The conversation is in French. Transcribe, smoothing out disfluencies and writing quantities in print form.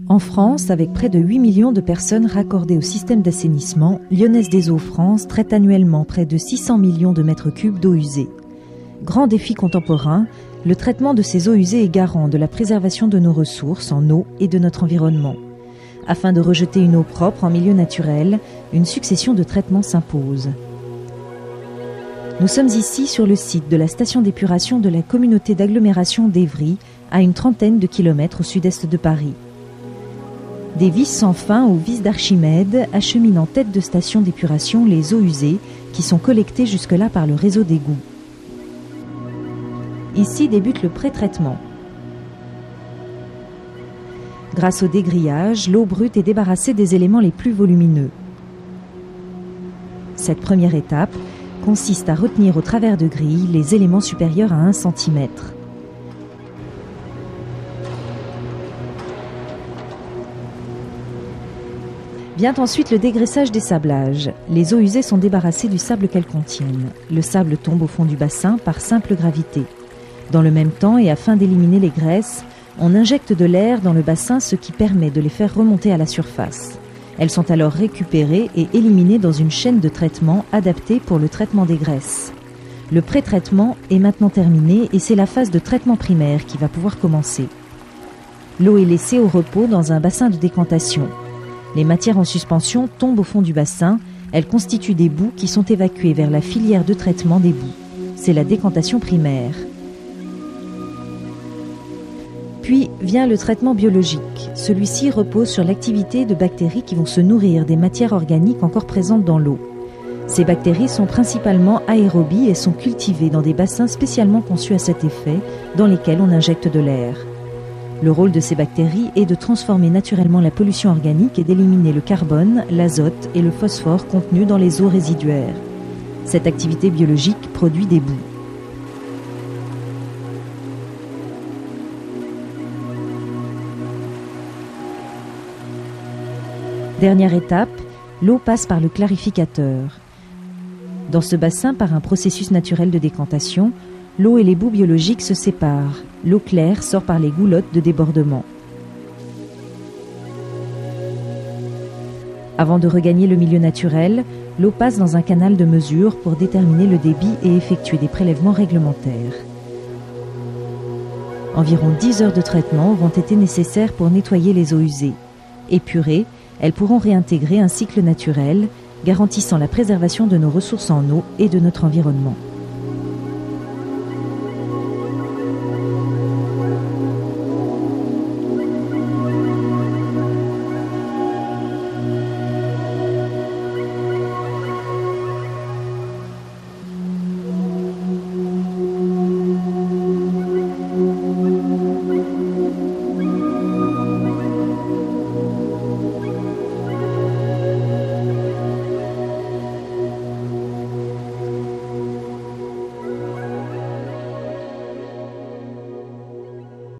En France, avec près de 8 millions de personnes raccordées au système d'assainissement, Lyonnaise des Eaux France traite annuellement près de 600 millions de mètres cubes d'eau usée. Grand défi contemporain, le traitement de ces eaux usées est garant de la préservation de nos ressources en eau et de notre environnement. Afin de rejeter une eau propre en milieu naturel, une succession de traitements s'impose. Nous sommes ici sur le site de la station d'épuration de la communauté d'agglomération d'Évry, à une trentaine de kilomètres au sud-est de Paris. Des vis sans fin aux vis d'Archimède acheminent en tête de station d'épuration les eaux usées qui sont collectées jusque-là par le réseau d'égouts. Ici débute le pré-traitement. Grâce au dégrillage, l'eau brute est débarrassée des éléments les plus volumineux. Cette première étape consiste à retenir au travers de grilles les éléments supérieurs à 1 cm. Vient ensuite le dégraissage des sablages. Les eaux usées sont débarrassées du sable qu'elles contiennent. Le sable tombe au fond du bassin par simple gravité. Dans le même temps, et afin d'éliminer les graisses, on injecte de l'air dans le bassin, ce qui permet de les faire remonter à la surface. Elles sont alors récupérées et éliminées dans une chaîne de traitement adaptée pour le traitement des graisses. Le pré-traitement est maintenant terminé et c'est la phase de traitement primaire qui va pouvoir commencer. L'eau est laissée au repos dans un bassin de décantation. Les matières en suspension tombent au fond du bassin, elles constituent des boues qui sont évacuées vers la filière de traitement des boues. C'est la décantation primaire. Puis vient le traitement biologique. Celui-ci repose sur l'activité de bactéries qui vont se nourrir des matières organiques encore présentes dans l'eau. Ces bactéries sont principalement aérobies et sont cultivées dans des bassins spécialement conçus à cet effet, dans lesquels on injecte de l'air. Le rôle de ces bactéries est de transformer naturellement la pollution organique et d'éliminer le carbone, l'azote et le phosphore contenus dans les eaux résiduaires. Cette activité biologique produit des boues. Dernière étape, l'eau passe par le clarificateur. Dans ce bassin, par un processus naturel de décantation, l'eau et les boues biologiques se séparent. L'eau claire sort par les goulottes de débordement. Avant de regagner le milieu naturel, l'eau passe dans un canal de mesure pour déterminer le débit et effectuer des prélèvements réglementaires. Environ 10 heures de traitement auront été nécessaires pour nettoyer les eaux usées. Épurées, elles pourront réintégrer un cycle naturel, garantissant la préservation de nos ressources en eau et de notre environnement.